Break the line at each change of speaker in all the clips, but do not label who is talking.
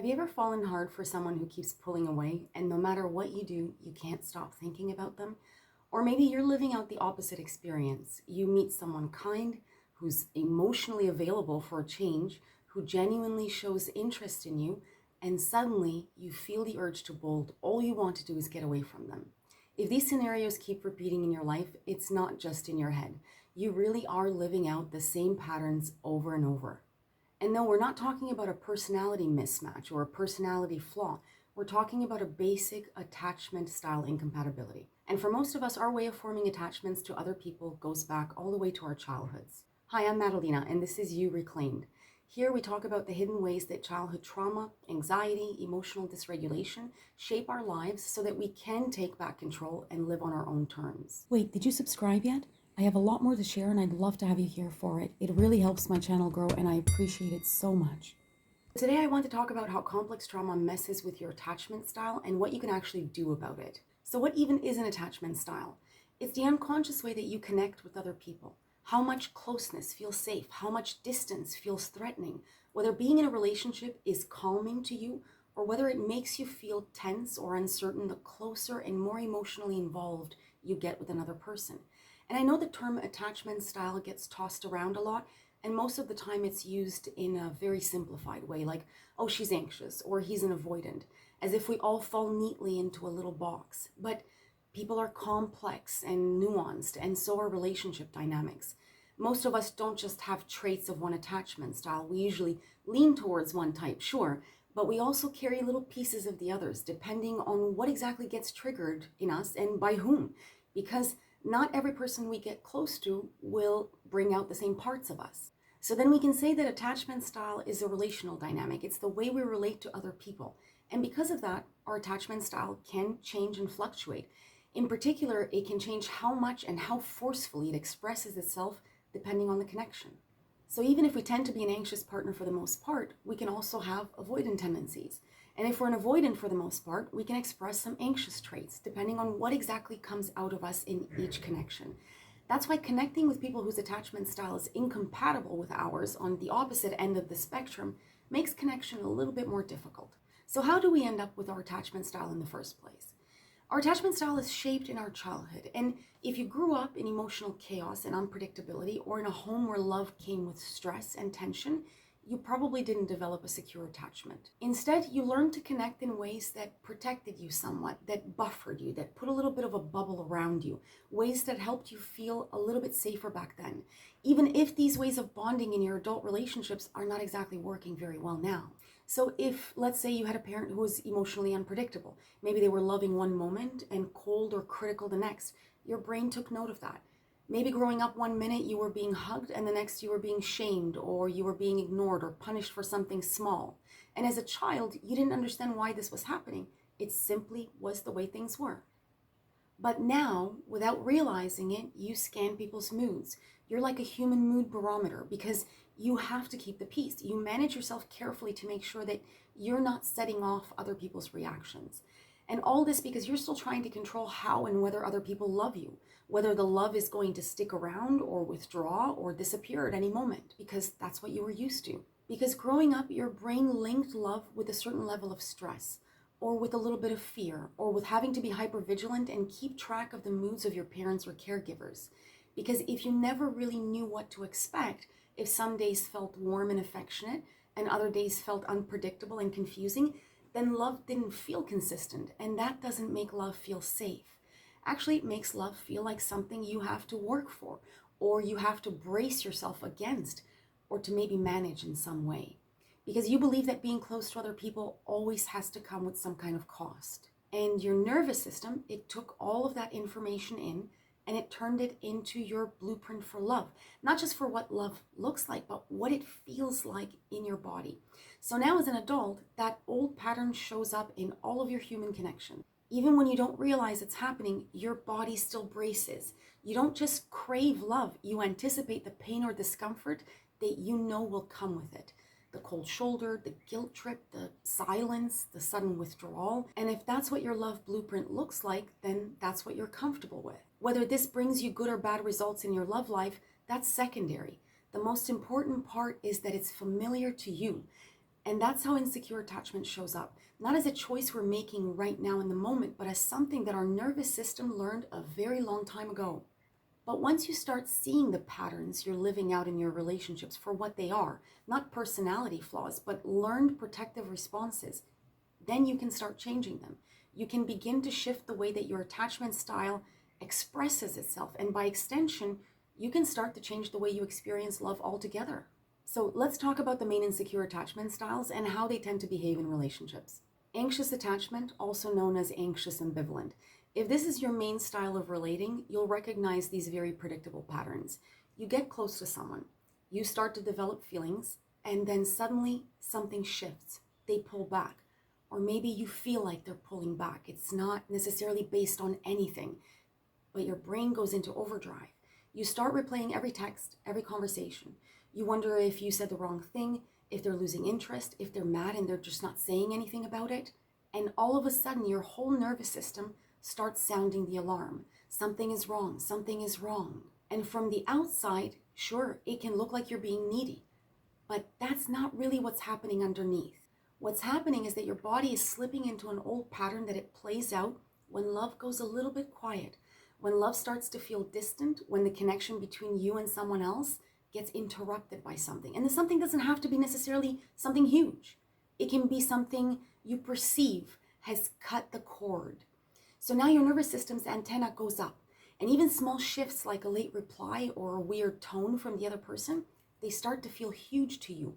Have you ever fallen hard for someone who keeps pulling away, and no matter what you do, you can't stop thinking about them? Or maybe you're living out the opposite experience. You meet someone kind, who's emotionally available for a change, who genuinely shows interest in you, and suddenly you feel the urge to bolt. All you want to do is get away from them. If these scenarios keep repeating in your life, it's not just in your head. You really are living out the same patterns over and over. And no, we're not talking about a personality mismatch or a personality flaw. We're talking about a basic attachment style incompatibility. And for most of us, our way of forming attachments to other people goes back all the way to our childhoods. Hi, I'm Madalena, and this is You Reclaimed. Here we talk about the hidden ways that childhood trauma, anxiety, emotional dysregulation shape our lives so that we can take back control and live on our own terms.
Wait, did you subscribe yet? I have a lot more to share and I'd love to have you here for it. It really helps my channel grow and I appreciate it so much.
Today I want to talk about how complex trauma messes with your attachment style and what you can actually do about it. So what even is an attachment style? It's the unconscious way that you connect with other people. How much closeness feels safe, how much distance feels threatening, whether being in a relationship is calming to you or whether it makes you feel tense or uncertain the closer and more emotionally involved you get with another person. And I know the term attachment style gets tossed around a lot, and most of the time it's used in a very simplified way, like, oh, she's anxious, or he's an avoidant, as if we all fall neatly into a little box. But people are complex and nuanced, and so are relationship dynamics. Most of us don't just have traits of one attachment style. We usually lean towards one type, sure, but we also carry little pieces of the others, depending on what exactly gets triggered in us and by whom. Because not every person we get close to will bring out the same parts of us. So then we can say that attachment style is a relational dynamic. It's the way we relate to other people. And because of that, our attachment style can change and fluctuate. In particular, it can change how much and how forcefully it expresses itself depending on the connection. So even if we tend to be an anxious partner for the most part, we can also have avoidant tendencies. And if we're an avoidant for the most part, we can express some anxious traits depending on what exactly comes out of us in each connection. That's why connecting with people whose attachment style is incompatible with ours on the opposite end of the spectrum makes connection a little bit more difficult. So how do we end up with our attachment style in the first place? Our attachment style is shaped in our childhood, and if you grew up in emotional chaos and unpredictability, or in a home where love came with stress and tension, you probably didn't develop a secure attachment. Instead, you learned to connect in ways that protected you somewhat, that buffered you, that put a little bit of a bubble around you, ways that helped you feel a little bit safer back then, even if these ways of bonding in your adult relationships are not exactly working very well now. So if, let's say, you had a parent who was emotionally unpredictable, maybe they were loving one moment and cold or critical the next, your brain took note of that. Maybe growing up one minute you were being hugged and the next you were being shamed or you were being ignored or punished for something small. And as a child, you didn't understand why this was happening. It simply was the way things were. But now, without realizing it, you scan people's moods. You're like a human mood barometer because you have to keep the peace. You manage yourself carefully to make sure that you're not setting off other people's reactions. And all this because you're still trying to control how and whether other people love you, whether the love is going to stick around or withdraw or disappear at any moment, because that's what you were used to. Because growing up, your brain linked love with a certain level of stress, or with a little bit of fear, or with having to be hypervigilant and keep track of the moods of your parents or caregivers. Because if you never really knew what to expect, if some days felt warm and affectionate, and other days felt unpredictable and confusing, then love didn't feel consistent, and that doesn't make love feel safe. Actually, it makes love feel like something you have to work for, or you have to brace yourself against, or to maybe manage in some way. Because you believe that being close to other people always has to come with some kind of cost. And your nervous system, it took all of that information in and it turned it into your blueprint for love. Not just for what love looks like, but what it feels like in your body. So now as an adult, that old pattern shows up in all of your human connections. Even when you don't realize it's happening, your body still braces. You don't just crave love, you anticipate the pain or discomfort that you know will come with it. The cold shoulder, the guilt trip, the silence, the sudden withdrawal. And if that's what your love blueprint looks like, then that's what you're comfortable with. Whether this brings you good or bad results in your love life, that's secondary. The most important part is that it's familiar to you. And that's how insecure attachment shows up. Not as a choice we're making right now in the moment, but as something that our nervous system learned a very long time ago. But once you start seeing the patterns you're living out in your relationships for what they are, not personality flaws, but learned protective responses, then you can start changing them. You can begin to shift the way that your attachment style expresses itself. And by extension, you can start to change the way you experience love altogether. So let's talk about the main insecure attachment styles and how they tend to behave in relationships. Anxious attachment, also known as anxious ambivalent. If this is your main style of relating, you'll recognize these very predictable patterns. You get close to someone, you start to develop feelings, and then suddenly something shifts. They pull back. Or maybe you feel like they're pulling back. It's not necessarily based on anything, but your brain goes into overdrive. You start replaying every text, every conversation. You wonder if you said the wrong thing, if they're losing interest, if they're mad and they're just not saying anything about it. And all of a sudden, your whole nervous system starts sounding the alarm. Something is wrong, something is wrong. And from the outside, sure, it can look like you're being needy, but that's not really what's happening underneath. What's happening is that your body is slipping into an old pattern that it plays out when love goes a little bit quiet, when love starts to feel distant, when the connection between you and someone else gets interrupted by something. And the something doesn't have to be necessarily something huge. It can be something you perceive has cut the cord. So now your nervous system's antenna goes up, and even small shifts like a late reply or a weird tone from the other person, they start to feel huge to you.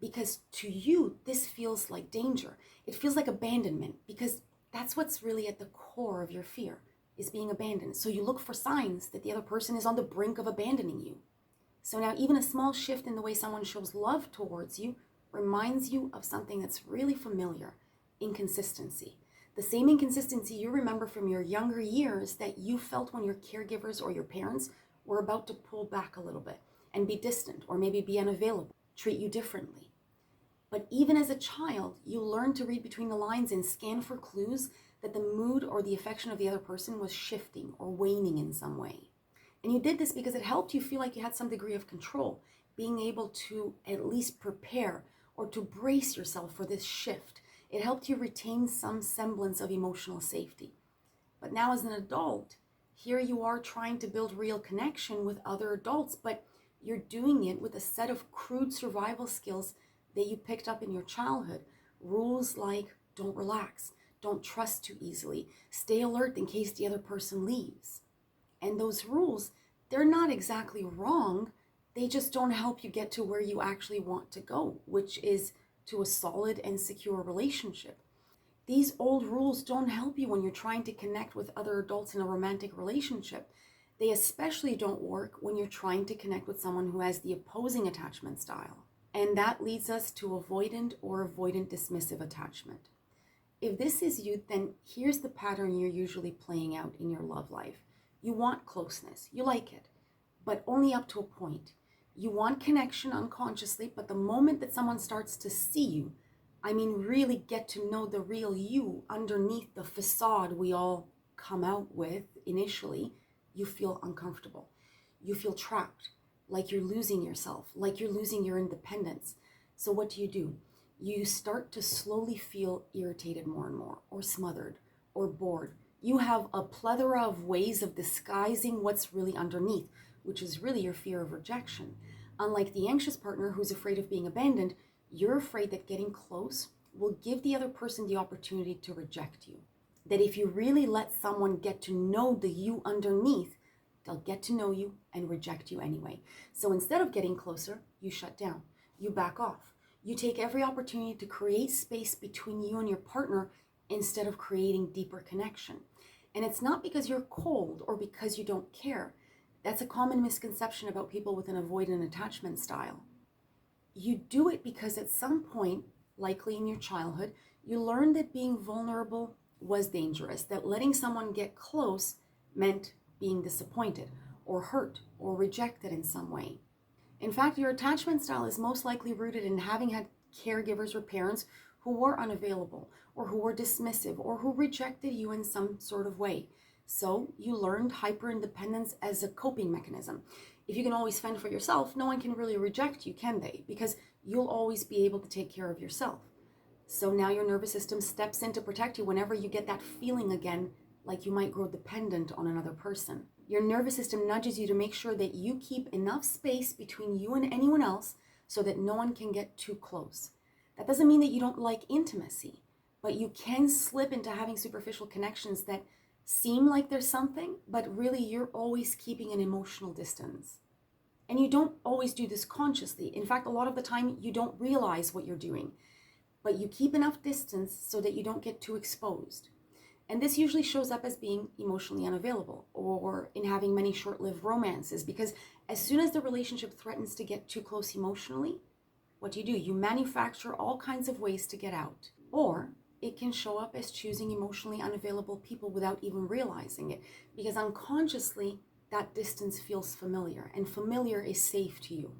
Because to you, this feels like danger. It feels like abandonment, because that's what's really at the core of your fear, is being abandoned. So you look for signs that the other person is on the brink of abandoning you. So now even a small shift in the way someone shows love towards you reminds you of something that's really familiar: inconsistency. The same inconsistency you remember from your younger years that you felt when your caregivers or your parents were about to pull back a little bit and be distant or maybe be unavailable, treat you differently. But even as a child, you learned to read between the lines and scan for clues that the mood or the affection of the other person was shifting or waning in some way. And you did this because it helped you feel like you had some degree of control, being able to at least prepare or to brace yourself for this shift. It helped you retain some semblance of emotional safety. But now as an adult, here you are trying to build real connection with other adults, but you're doing it with a set of crude survival skills that you picked up in your childhood. Rules like don't relax, don't trust too easily, stay alert in case the other person leaves. And those rules, they're not exactly wrong, they just don't help you get to where you actually want to go, which is to a solid and secure relationship. These old rules don't help you when you're trying to connect with other adults in a romantic relationship. They especially don't work when you're trying to connect with someone who has the opposing attachment style. And that leads us to avoidant or avoidant dismissive attachment. If this is you, then here's the pattern you're usually playing out in your love life. You want closeness, you like it, but only up to a point. You want connection unconsciously, but the moment that someone starts to see you, I mean really get to know the real you underneath the facade we all come out with initially, you feel uncomfortable. You feel trapped, like you're losing yourself, like you're losing your independence. So what do? You start to slowly feel irritated more and more, or smothered, or bored. You have a plethora of ways of disguising what's really underneath, which is really your fear of rejection. Unlike the anxious partner who's afraid of being abandoned, you're afraid that getting close will give the other person the opportunity to reject you. That if you really let someone get to know the you underneath, they'll get to know you and reject you anyway. So instead of getting closer, you shut down, you back off. You take every opportunity to create space between you and your partner instead of creating deeper connection. And it's not because you're cold or because you don't care. That's a common misconception about people with an avoidant attachment style. You do it because at some point, likely in your childhood, you learned that being vulnerable was dangerous, that letting someone get close meant being disappointed or hurt or rejected in some way. In fact, your attachment style is most likely rooted in having had caregivers or parents who were unavailable or who were dismissive or who rejected you in some sort of way. So you learned hyper-independence as a coping mechanism. If you can always fend for yourself, no one can really reject you, can they? Because you'll always be able to take care of yourself. So now your nervous system steps in to protect you whenever you get that feeling again, like you might grow dependent on another person. Your nervous system nudges you to make sure that you keep enough space between you and anyone else so that no one can get too close. That doesn't mean that you don't like intimacy, but you can slip into having superficial connections that seem like there's something, but really you're always keeping an emotional distance. And you don't always do this consciously. In fact, a lot of the time you don't realize what you're doing, but you keep enough distance so that you don't get too exposed. And this usually shows up as being emotionally unavailable or in having many short-lived romances, because as soon as the relationship threatens to get too close emotionally, what do? You manufacture all kinds of ways to get out. Or it can show up as choosing emotionally unavailable people without even realizing it, because unconsciously that distance feels familiar, and familiar is safe to you.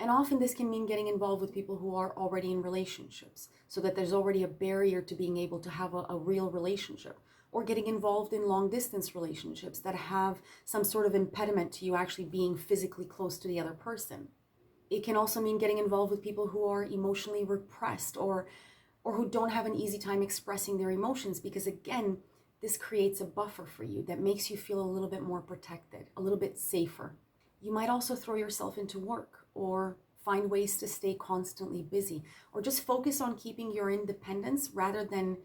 And often this can mean getting involved with people who are already in relationships, so that there's already a barrier to being able to have a real relationship, or getting involved in long distance relationships that have some sort of impediment to you actually being physically close to the other person. It can also mean getting involved with people who are emotionally repressed or who don't have an easy time expressing their emotions, because again, this creates a buffer for you that makes you feel a little bit more protected, a little bit safer. You might also throw yourself into work or find ways to stay constantly busy, or just focus on keeping your independence rather than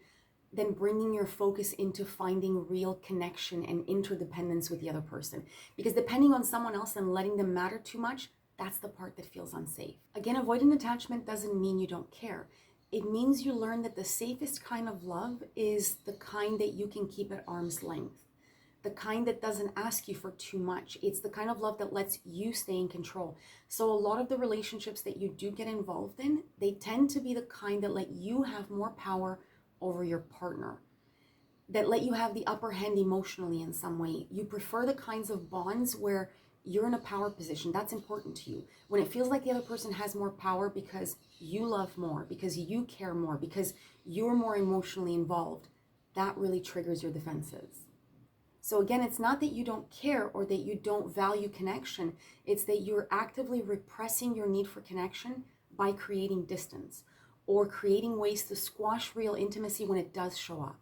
bringing your focus into finding real connection and interdependence with the other person. Because depending on someone else and letting them matter too much, that's the part that feels unsafe. Again, avoidant attachment doesn't mean you don't care. It means you learn that the safest kind of love is the kind that you can keep at arm's length, the kind that doesn't ask you for too much. It's the kind of love that lets you stay in control. So a lot of the relationships that you do get involved in, they tend to be the kind that let you have more power over your partner, that let you have the upper hand emotionally in some way. You prefer the kinds of bonds where you're in a power position. That's important to you. When it feels like the other person has more power because you love more, because you care more, because you're more emotionally involved, that really triggers your defenses. So again, it's not that you don't care or that you don't value connection. It's that you're actively repressing your need for connection by creating distance or creating ways to squash real intimacy when it does show up.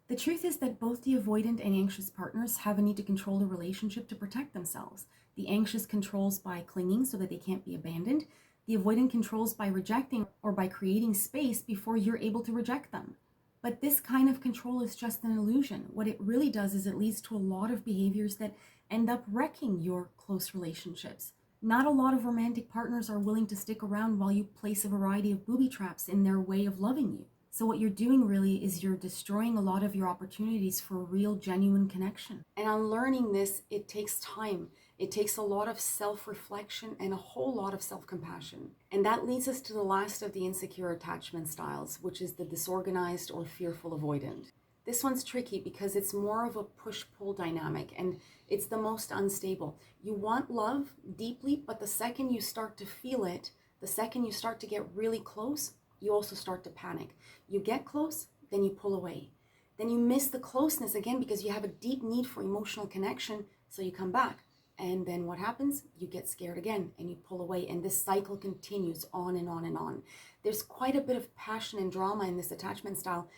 The truth is that both the avoidant and anxious partners have a need to control the relationship to protect themselves. The anxious controls by clinging so that they can't be abandoned. The avoidant controls by rejecting or by creating space before you're able to reject them. But this kind of control is just an illusion. What it really does is it leads to a lot of behaviors that end up wrecking your close relationships. Not a lot of romantic partners are willing to stick around while you place a variety of booby traps in their way of loving you. So what you're doing really is you're destroying a lot of your opportunities for real, genuine connection. And on learning this, it takes time. It takes a lot of self-reflection and a whole lot of self-compassion. And that leads us to the last of the insecure attachment styles, which is the disorganized or fearful avoidant. This one's tricky because it's more of a push-pull dynamic, and it's the most unstable. You want love deeply, but the second you start to feel it, the second you start to get really close, you also start to panic. You get close, then you pull away. Then you miss the closeness again because you have a deep need for emotional connection, so you come back. And then what happens? You get scared again and you pull away, and this cycle continues on and on and on. There's quite a bit of passion and drama in this attachment style.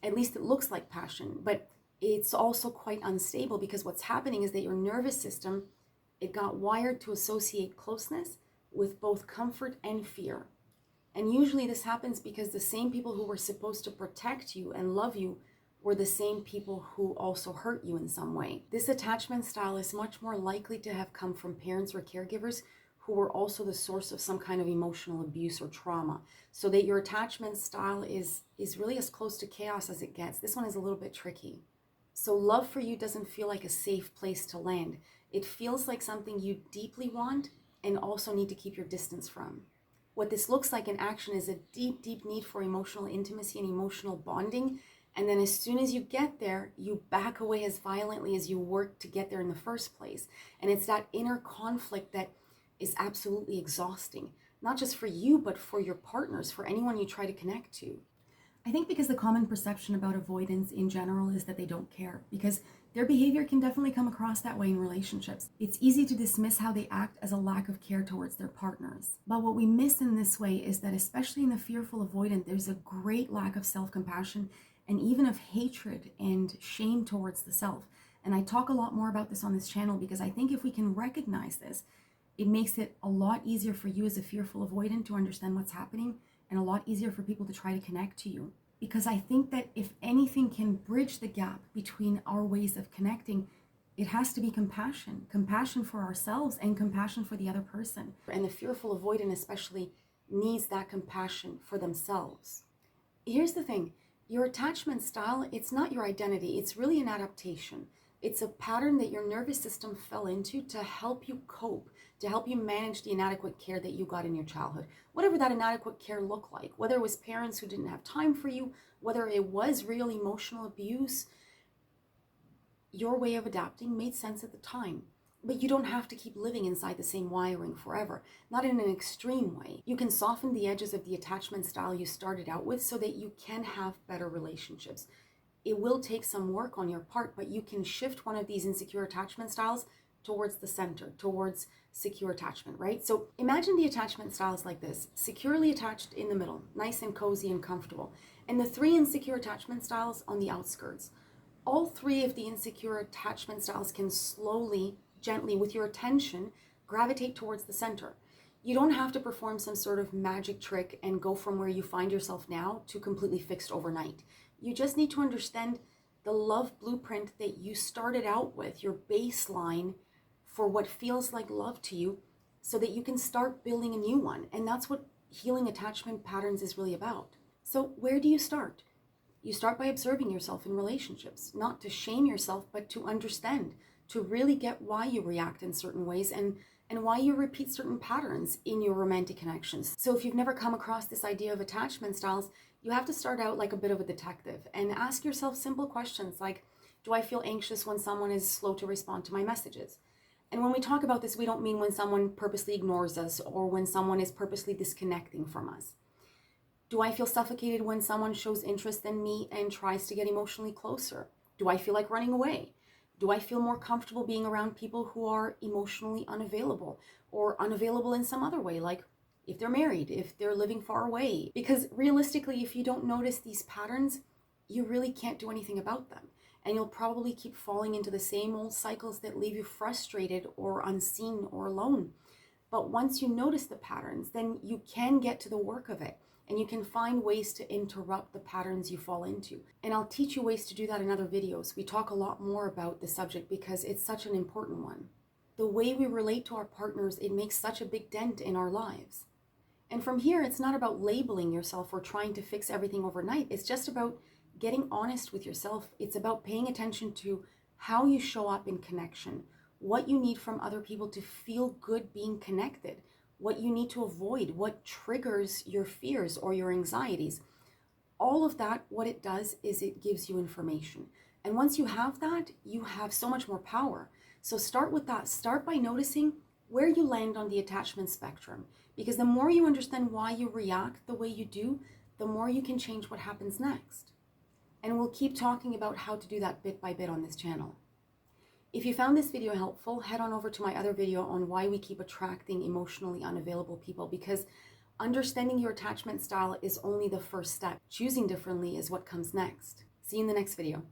At least it looks like passion, but it's also quite unstable because what's happening is that your nervous system, it got wired to associate closeness with both comfort and fear. And usually this happens because the same people who were supposed to protect you and love you were the same people who also hurt you in some way. This attachment style is much more likely to have come from parents or caregivers who were also the source of some kind of emotional abuse or trauma. So that your attachment style is really as close to chaos as it gets. This one is a little bit tricky. So love for you doesn't feel like a safe place to land. It feels like something you deeply want and also need to keep your distance from. What this looks like in action is a deep, deep need for emotional intimacy and emotional bonding. And then as soon as you get there, you back away as violently as you worked to get there in the first place. And it's that inner conflict that is absolutely exhausting, not just for you, but for your partners, for anyone you try to connect to. I think because the common perception about avoidance in general is that they don't care, because Their behavior can definitely come across that way in relationships. It's easy to dismiss how they act as a lack of care towards their partners. But what we miss in this way is that, especially in the fearful avoidant, there's a great lack of self-compassion and even of hatred and shame towards the self. And I talk a lot more about this on this channel because I think if we can recognize this, it makes it a lot easier for you as a fearful avoidant to understand what's happening, and a lot easier for people to try to connect to you. Because I think that if anything can bridge the gap between our ways of connecting, it has to be compassion. Compassion for ourselves and compassion for the other person. And the fearful avoidant especially needs that compassion for themselves. Here's the thing. Your attachment style, it's not your identity. It's really an adaptation. It's a pattern that your nervous system fell into to help you cope, to help you manage the inadequate care that you got in your childhood. Whatever that inadequate care looked like, whether it was parents who didn't have time for you, whether it was real emotional abuse, your way of adapting made sense at the time. But you don't have to keep living inside the same wiring forever, not in an extreme way. You can soften the edges of the attachment style you started out with so that you can have better relationships. It will take some work on your part, but you can shift one of these insecure attachment styles towards the center, towards secure attachment, right? So imagine the attachment styles like this: securely attached in the middle, nice and cozy and comfortable, and the 3 insecure attachment styles on the outskirts. All 3 of the insecure attachment styles can slowly, gently, with your attention, gravitate towards the center. You don't have to perform some sort of magic trick and go from where you find yourself now to completely fixed overnight. You just need to understand the love blueprint that you started out with, your baseline for what feels like love to you, so that you can start building a new one. And that's what healing attachment patterns is really about. So where do you start? You start by observing yourself in relationships, not to shame yourself, but to understand, to really get why you react in certain ways and why you repeat certain patterns in your romantic connections. So if you've never come across this idea of attachment styles, you have to start out like a bit of a detective and ask yourself simple questions like, do I feel anxious when someone is slow to respond to my messages? And when we talk about this, we don't mean when someone purposely ignores us or when someone is purposely disconnecting from us. Do I feel suffocated when someone shows interest in me and tries to get emotionally closer? Do I feel like running away? Do I feel more comfortable being around people who are emotionally unavailable or unavailable in some other way, like if they're married, if they're living far away? Because realistically, if you don't notice these patterns, you really can't do anything about them. And you'll probably keep falling into the same old cycles that leave you frustrated or unseen or alone. But once you notice the patterns, then you can get to the work of it. And you can find ways to interrupt the patterns you fall into. And I'll teach you ways to do that in other videos. We talk a lot more about the subject because it's such an important one. The way we relate to our partners, it makes such a big dent in our lives. And from here, it's not about labeling yourself or trying to fix everything overnight. It's just about getting honest with yourself. It's about paying attention to how you show up in connection, what you need from other people to feel good being connected, what you need to avoid, what triggers your fears or your anxieties. All of that, what it does is it gives you information. And once you have that, you have so much more power. So start with that. Start by noticing where you land on the attachment spectrum. Because the more you understand why you react the way you do, the more you can change what happens next. And we'll keep talking about how to do that bit by bit on this channel. If you found this video helpful, head on over to my other video on why we keep attracting emotionally unavailable people, because understanding your attachment style is only the first step. Choosing differently is what comes next. See you in the next video.